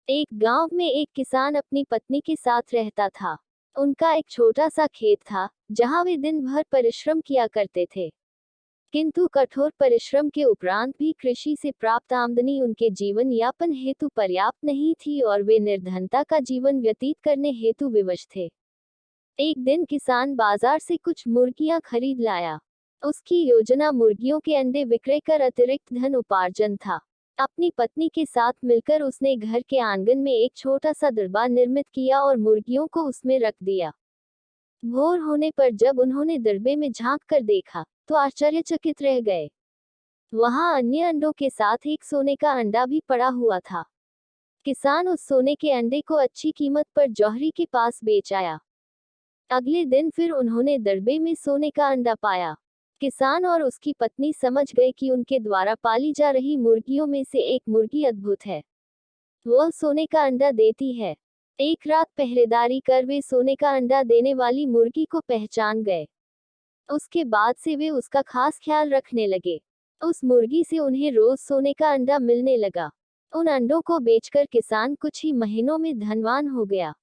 एक गांव में एक किसान अपनी पत्नी के साथ रहता था। उनका एक छोटा सा खेत था, जहां वे दिन भर परिश्रम किया करते थे। किंतु कठोर परिश्रम के उपरांत भी कृषि से प्राप्त आमदनी उनके जीवन यापन हेतु पर्याप्त नहीं थी और वे निर्धनता का जीवन व्यतीत करने हेतु विवश थे। एक दिन किसान बाजार से कुछ मुर्गियां खरीद लाया। उसकी योजना मुर्गियों के अंडे विक्रय कर अतिरिक्त धन उपार्जन था। अपनी पत्नी के साथ मिलकर उसने घर के आंगन में एक छोटा सा दरबार निर्मित किया और मुर्गियों को उसमें रख दिया। भोर होने पर जब उन्होंने दरबे में झांक कर देखा, तो आश्चर्यचकित रह गए। वहां अन्य अंडों के साथ एक सोने का अंडा भी पड़ा हुआ था। किसान उस सोने के अंडे को अच्छी कीमत पर जौहरी के पास बेच आया। अगले दिन फिर उन्होंने दरबे में सोने का अंडा पाया। किसान और उसकी पत्नी समझ गए कि उनके द्वारा पाली जा रही मुर्गियों में से एक मुर्गी अद्भुत है। वह सोने का अंडा देती है। एक रात पहरेदारी कर वे सोने का अंडा देने वाली मुर्गी को पहचान गए। उसके बाद से वे उसका खास ख्याल रखने लगे। उस मुर्गी से उन्हें रोज सोने का अंडा मिलने लगा। उन अंडों को बेचकर किसान कुछ ही महीनों में धनवान हो गया।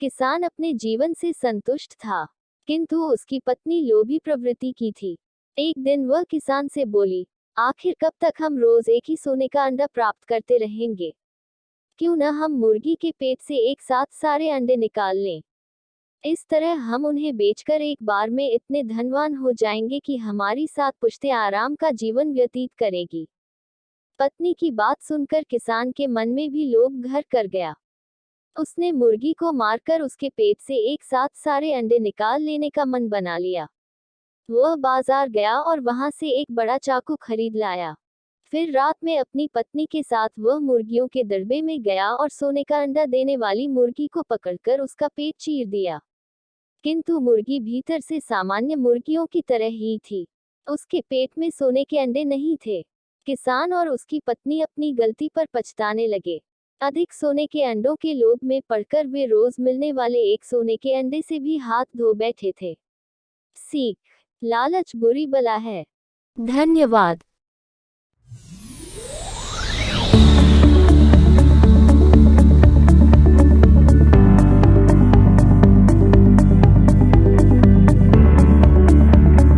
किसान अपने जीवन से संतुष्ट था, किंतु उसकी पत्नी लोभी प्रवृत्ति की थी। एक दिन वह किसान से बोली, आखिर कब तक हम रोज एक ही सोने का अंडा प्राप्त करते रहेंगे? क्यों न हम मुर्गी के पेट से एक साथ सारे अंडे निकाल लें। इस तरह हम उन्हें बेचकर एक बार में इतने धनवान हो जाएंगे कि हमारी सात पुश्तें आराम का जीवन व्यतीत करेगी। पत्नी की बात सुनकर किसान के मन में भी लोभ घर कर गया। उसने मुर्गी को मारकर उसके पेट से एक साथ सारे अंडे निकाल लेने का मन बना लिया। वह बाजार गया और वहां से एक बड़ा चाकू खरीद लाया। फिर रात में अपनी पत्नी के साथ वह मुर्गियों के दरबे में गया और सोने का अंडा देने वाली मुर्गी को पकड़कर उसका पेट चीर दिया। किंतु मुर्गी भीतर से सामान्य मुर्गियों की तरह ही थी। उसके पेट में सोने के अंडे नहीं थे। किसान और उसकी पत्नी अपनी गलती पर पछताने लगे। अधिक सोने के अंडों के लोभ में पड़कर वे रोज मिलने वाले एक सोने के अंडे से भी हाथ धो बैठे थे। सीख: लालच बुरी बला है। धन्यवाद।